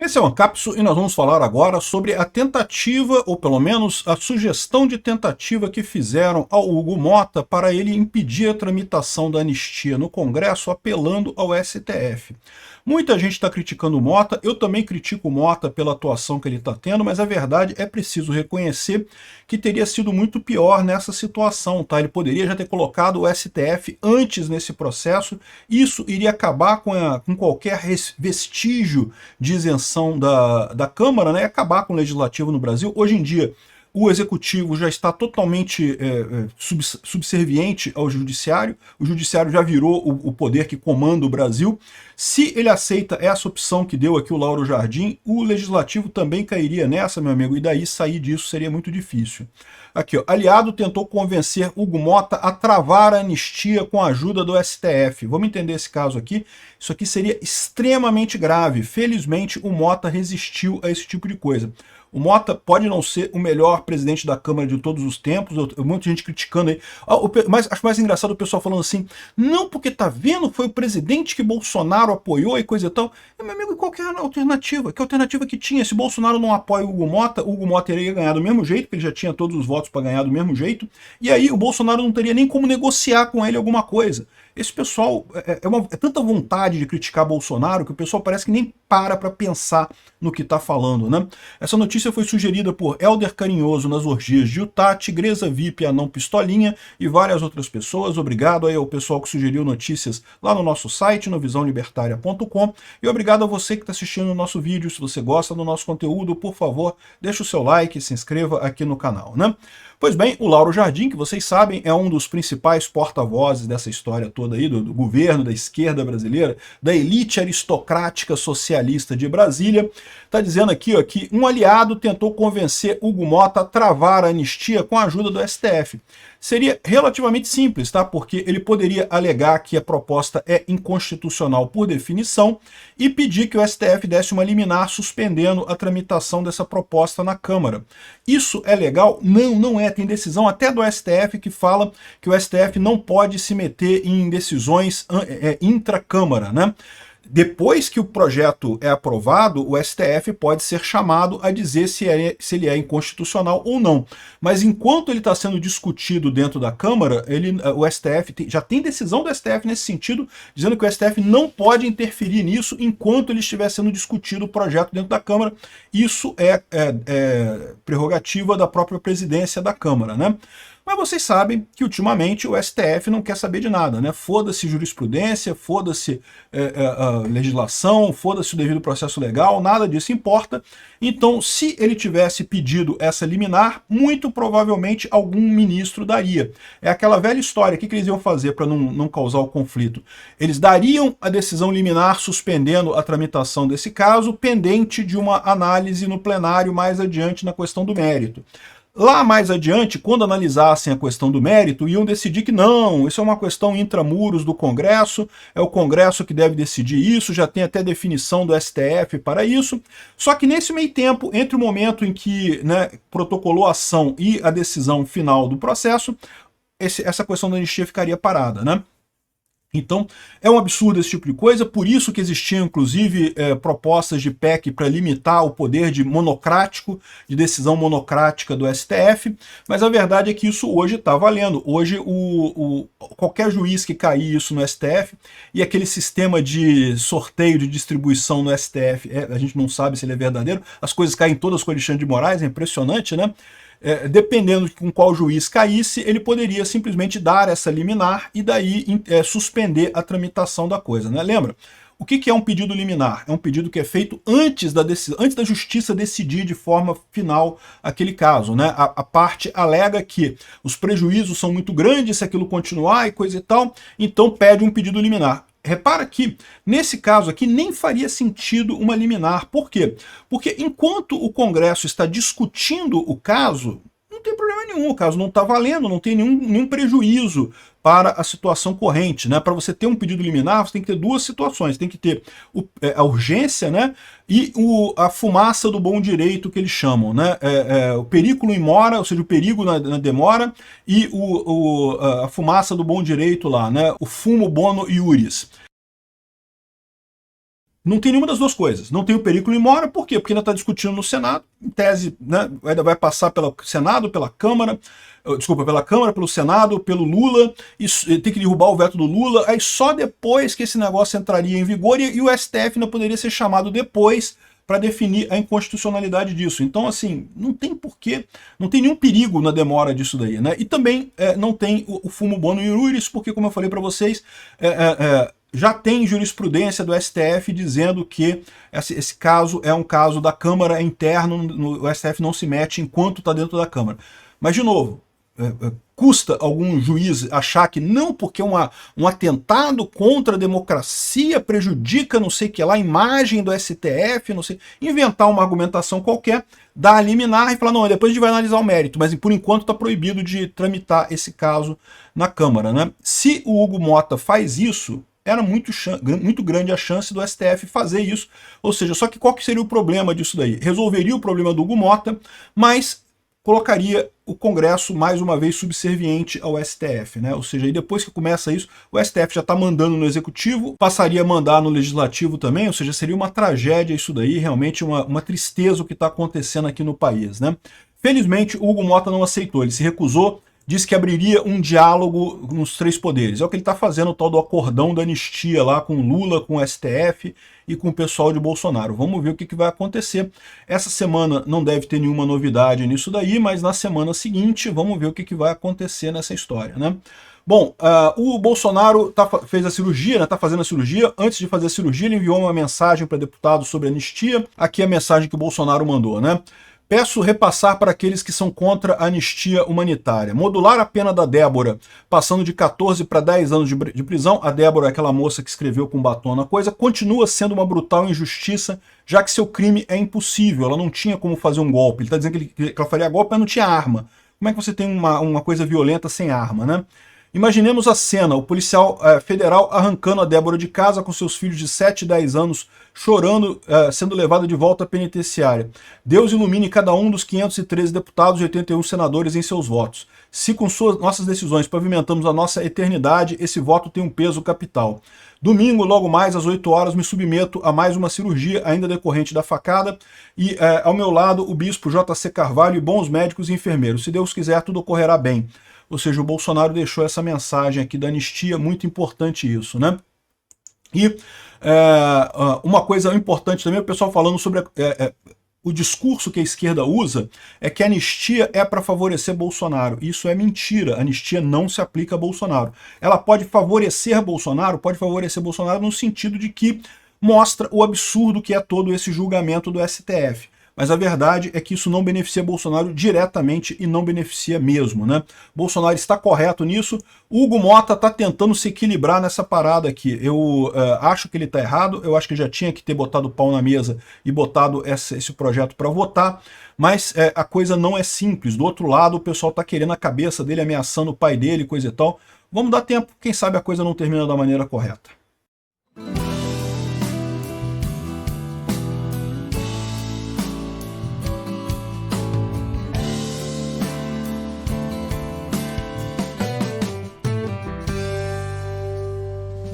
Esse é o Ancapsu e nós vamos falar agora sobre a tentativa, ou pelo menos a sugestão de tentativa que fizeram ao Hugo Motta para ele impedir a tramitação da anistia no Congresso, apelando ao STF. Muita gente está criticando o Motta, eu também critico o Motta pela atuação que ele está tendo, mas a verdade é preciso reconhecer que teria sido muito pior nessa situação, tá? Ele poderia já ter colocado o STF antes nesse processo, isso iria acabar com qualquer vestígio de isenção da Câmara, né, e acabar com o Legislativo no Brasil. Hoje em dia, o Executivo já está totalmente subserviente ao Judiciário, o Judiciário já virou o poder que comanda o Brasil. Se ele aceita essa opção que deu aqui o Lauro Jardim, o Legislativo também cairia nessa, meu amigo, e daí sair disso seria muito difícil. Aqui, ó, aliado tentou convencer Hugo Motta a travar a anistia com a ajuda do STF. Vamos entender esse caso aqui. Isso aqui seria extremamente grave. Felizmente, o Motta resistiu a esse tipo de coisa. O Motta pode não ser o melhor presidente da Câmara de todos os tempos, muita gente criticando aí. Mas acho mais engraçado o pessoal falando assim, não, porque tá vendo, foi o presidente que Bolsonaro apoiou e coisa e tal. Meu amigo, e qual que é a alternativa? Que alternativa que tinha? Se Bolsonaro não apoia o Hugo Motta teria ganhado do mesmo jeito, porque ele já tinha todos os votos para ganhar do mesmo jeito, e aí o Bolsonaro não teria nem como negociar com ele alguma coisa. Esse pessoal, é tanta vontade de criticar Bolsonaro que o pessoal parece que nem para pensar no que está falando, né? Essa notícia foi sugerida por Helder Carinhoso nas orgias de Utah, Tigresa VIP, Anão Pistolinha e várias outras pessoas. Obrigado aí ao pessoal que sugeriu notícias lá no nosso site, no visãolibertaria.com, e obrigado a você que está assistindo o nosso vídeo. Se você gosta do nosso conteúdo, por favor, deixa o seu like e se inscreva aqui no canal, né? Pois bem, o Lauro Jardim, que vocês sabem, é um dos principais porta-vozes dessa história toda aí, do governo, da esquerda brasileira, da elite aristocrática socialista de Brasília, está dizendo aqui, ó, que um aliado tentou convencer Hugo Motta a travar a anistia com a ajuda do STF. Seria relativamente simples, tá? Porque ele poderia alegar que a proposta é inconstitucional por definição e pedir que o STF desse uma liminar suspendendo a tramitação dessa proposta na Câmara. Isso é legal? Não, não é. Tem decisão até do STF que fala que o STF não pode se meter em decisões intra-Câmara, né? Depois que o projeto é aprovado, o STF pode ser chamado a dizer se ele é inconstitucional ou não. Mas enquanto ele está sendo discutido dentro da Câmara, o STF já tem decisão do STF nesse sentido, dizendo que o STF não pode interferir nisso enquanto ele estiver sendo discutido o projeto dentro da Câmara. Isso é prerrogativa da própria presidência da Câmara, né? Mas vocês sabem que ultimamente o STF não quer saber de nada, né? Foda-se jurisprudência, foda-se a legislação, foda-se o devido processo legal, nada disso importa. Então, se ele tivesse pedido essa liminar, muito provavelmente algum ministro daria. É aquela velha história, o que eles iam fazer para não causar o conflito? Eles dariam a decisão liminar suspendendo a tramitação desse caso, pendente de uma análise no plenário mais adiante na questão do mérito. Lá mais adiante, quando analisassem a questão do mérito, iam decidir que não, isso é uma questão intramuros do Congresso, é o Congresso que deve decidir isso, já tem até definição do STF para isso. Só que nesse meio tempo, entre o momento em que, né, protocolou a ação e a decisão final do processo, essa questão da anistia ficaria parada, né? Então, é um absurdo esse tipo de coisa, por isso que existiam, inclusive, propostas de PEC para limitar o poder de decisão monocrática do STF, mas a verdade é que isso hoje está valendo. Hoje, qualquer juiz que cair isso no STF, e aquele sistema de sorteio de distribuição no STF, a gente não sabe se ele é verdadeiro, as coisas caem todas com o Alexandre de Moraes, é impressionante, né? Dependendo de com qual juiz caísse, ele poderia simplesmente dar essa liminar e daí suspender a tramitação da coisa, né? Lembra? O que é um pedido liminar? É um pedido que é feito antes da justiça decidir de forma final aquele caso, né? A parte alega que os prejuízos são muito grandes se aquilo continuar e coisa e tal, então pede um pedido liminar. Repara que, nesse caso aqui, nem faria sentido uma liminar. Por quê? Porque enquanto o Congresso está discutindo o caso, não tem problema nenhum, o caso não está valendo, não tem nenhum prejuízo para a situação corrente, né? Para você ter um pedido liminar, você tem que ter duas situações, tem que ter a urgência, né? E a fumaça do bom direito, que eles chamam, né? O periculo in mora, ou seja, o perigo na demora, e a fumaça do bom direito lá, né? O fumo bono iuris. Não tem nenhuma das duas coisas. Não tem o periculum in mora, por quê? Porque ainda está discutindo no Senado, em tese, né, ainda vai passar pelo Senado, pela Câmara, pela Câmara, pelo Senado, pelo Lula, e tem que derrubar o veto do Lula, aí só depois que esse negócio entraria em vigor e o STF ainda poderia ser chamado depois para definir a inconstitucionalidade disso. Então, assim, não tem porquê, não tem nenhum perigo na demora disso daí, né? E também não tem o fumo bono iuris, porque, como eu falei para vocês, já tem jurisprudência do STF dizendo que esse caso é um caso da Câmara interno, o STF não se mete enquanto está dentro da Câmara. Mas, de novo, custa algum juiz achar que não, porque um atentado contra a democracia prejudica não sei o que lá, a imagem do STF, não sei, inventar uma argumentação qualquer, dar a liminar e falar, não, depois a gente vai analisar o mérito, mas por enquanto está proibido de tramitar esse caso na Câmara, né? Se o Hugo Motta faz isso, era muito grande a chance do STF fazer isso, ou seja, só que qual que seria o problema disso daí? Resolveria o problema do Hugo Motta, mas colocaria o Congresso mais uma vez subserviente ao STF, né? Ou seja, aí depois que começa isso, o STF já está mandando no Executivo, passaria a mandar no Legislativo também, ou seja, seria uma tragédia isso daí, realmente uma tristeza o que está acontecendo aqui no país, né? Felizmente, o Hugo Motta não aceitou, ele se recusou, disse que abriria um diálogo nos três poderes. É o que ele está fazendo, o tal do acordão da anistia lá com Lula, com o STF e com o pessoal de Bolsonaro. Vamos ver o que vai acontecer. Essa semana não deve ter nenhuma novidade nisso daí, mas na semana seguinte vamos ver o que vai acontecer nessa história, né? Bom, o Bolsonaro fez a cirurgia, né, tá fazendo a cirurgia. Antes de fazer a cirurgia, ele enviou uma mensagem para deputados sobre anistia. Aqui é a mensagem que o Bolsonaro mandou, né? Peço repassar para aqueles que são contra a anistia humanitária. Modular a pena da Débora, passando de 14 para 10 anos de prisão. A Débora, aquela moça que escreveu com batom na coisa, continua sendo uma brutal injustiça, já que seu crime é impossível. Ela não tinha como fazer um golpe. Ele está dizendo que ela faria golpe, mas não tinha arma. Como é que você tem uma coisa violenta sem arma, né? Imaginemos a cena, o policial federal arrancando a Débora de casa com seus filhos de 7 e 10 anos, chorando, sendo levado de volta à penitenciária. Deus ilumine cada um dos 513 deputados e 81 senadores em seus votos. Se com nossas decisões pavimentamos a nossa eternidade, esse voto tem um peso capital. Domingo, logo mais, às 8 horas, me submeto a mais uma cirurgia, ainda decorrente da facada, e ao meu lado o bispo J.C. Carvalho e bons médicos e enfermeiros. Se Deus quiser, tudo ocorrerá bem. Ou seja, o Bolsonaro deixou essa mensagem aqui da anistia, muito importante isso, né? E uma coisa importante também, o pessoal falando sobre o discurso que a esquerda usa, é que a anistia é para favorecer Bolsonaro. Isso é mentira, a anistia não se aplica a Bolsonaro. Ela pode favorecer Bolsonaro no sentido de que mostra o absurdo que é todo esse julgamento do STF. Mas a verdade é que isso não beneficia Bolsonaro diretamente e não beneficia mesmo, né? Bolsonaro está correto nisso, Hugo Motta está tentando se equilibrar nessa parada aqui. Eu acho que ele está errado, eu acho que já tinha que ter botado o pau na mesa e botado esse projeto para votar, mas a coisa não é simples. Do outro lado, o pessoal está querendo a cabeça dele, ameaçando o pai dele, coisa e tal. Vamos dar tempo, quem sabe a coisa não termina da maneira correta.